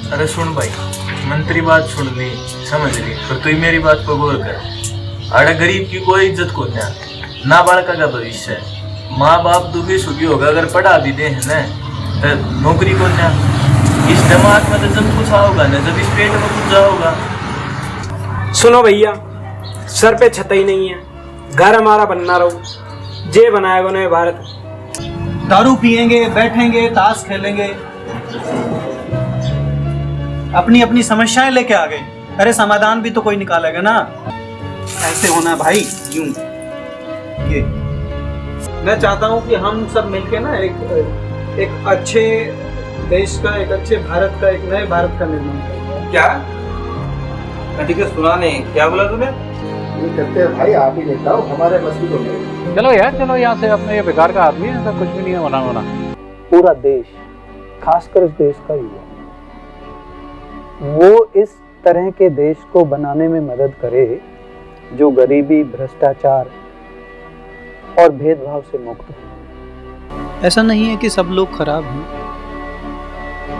अरे सुन भाई, मंत्री बात सुन ली समझ ली, पर तू मेरी बात को गौर कर। अरे गरीब की कोई इज्जत को ना बालका का भविष्य है। माँ बाप दुखी सुखी होगा अगर पढ़ा भी दे है ना तो नौकरी को ना इस दिमाग में तो जब कुछ होगा ना, जब इस पेट में कुछ होगा। सुनो भैया, सर पे छत ही नहीं है, घर हमारा बनना रहो, जे बनाएगा नए भारत। दारू पिएंगे, बैठेंगे, ताश खेलेंगे, अपनी अपनी समस्याएं लेके आ गए। अरे समाधान भी तो कोई निकालेगा ना। ऐसे होना भाई, यूं ये मैं चाहता हूँ कि हम सब मिलके ना एक अच्छे देश का, एक अच्छे भारत का, एक नए भारत का निर्माण करें। क्या ठीक है, सुना नहीं, क्या बोला तूने? ये करते हैं भाई, आप ही लेता हो, हमारे मस्ती को नहीं। चलो यार, चलो यहाँ से, अपने ये बेकार का आदमी है, ऐसा कुछ भी नहीं है होना। पूरा देश, खासकर इस देश का युवा, वो इस तरह के देश को बनाने में मदद करे जो गरीबी, भ्रष्टाचार और भेदभाव से मुक्त हो। ऐसा नहीं है कि सब लोग खराब हैं,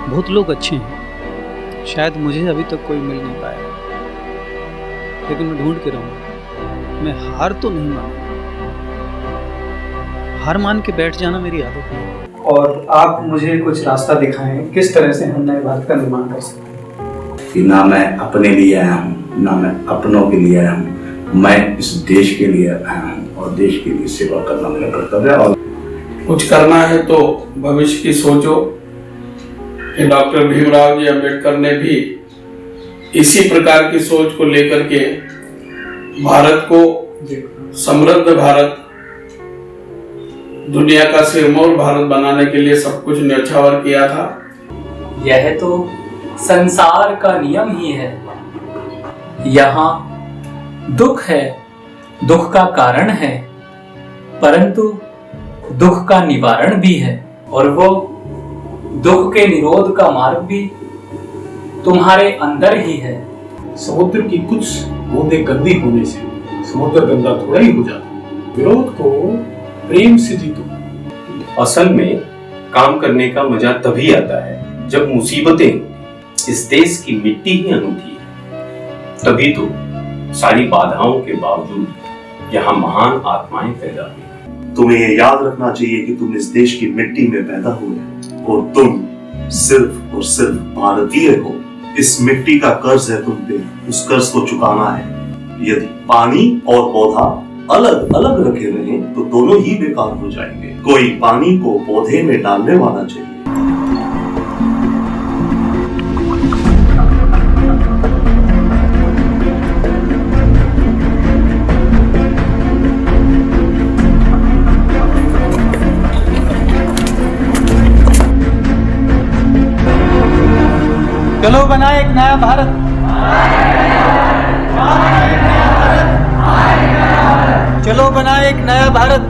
बहुत लोग अच्छे हैं। शायद मुझे अभी तक कोई मिल नहीं पाया, लेकिन मैं ढूंढ के रहूंगा। मैं हार तो नहीं मानूंगा, हार मान के बैठ जाना मेरी आदत नहीं। और आप मुझे कुछ रास्ता दिखाएं, किस तरह से हम नए भारत का निर्माण कर सकते हैं। कि ना मैं अपने लिए आया हूँ, ना मैं अपनों के लिए आया हूँ, मैं इस देश के लिए आया हूँ और देश के लिए सेवा करना मेरा कर्तव्य है। और कुछ करना है तो भविष्य की सोचो। डॉक्टर भीमराव जी अम्बेडकर ने भी इसी प्रकार की सोच को लेकर के भारत को समृद्ध भारत, दुनिया का सिरमौर भारत बनाने के लिए सब कुछ न्यौछावर किया था। यह तो संसार का नियम ही है। यहाँ दुख है, दुख का कारण है, परंतु दुख का निवारण भी है, और वो दुख के निरोध का मार्ग भी तुम्हारे अंदर ही है। समुद्र की कुछ बूंदें गंदी होने से समुद्र गंदा थोड़ा ही हो जाता। विरोध को प्रेम से जीतो। असल में काम करने का मजा तभी आता है जब मुसीबतें, इस देश की मिट्टी ही अनूठी है, तभी तो सारी बाधाओं के बावजूद यहाँ महान आत्माएं पैदा हुई। तुम्हें ये याद रखना चाहिए कि तुम इस देश की मिट्टी में पैदा हुए और तुम सिर्फ और सिर्फ भारतीय हो। इस मिट्टी का कर्ज है तुम पे, उस कर्ज को चुकाना है। यदि पानी और पौधा अलग अलग रखे रहें तो दोनों ही बेकार हो जाएंगे। कोई पानी को पौधे में डालने वाला चाहिए। चलो बनाए एक नया भारत। चलो बनाए एक नया भारत।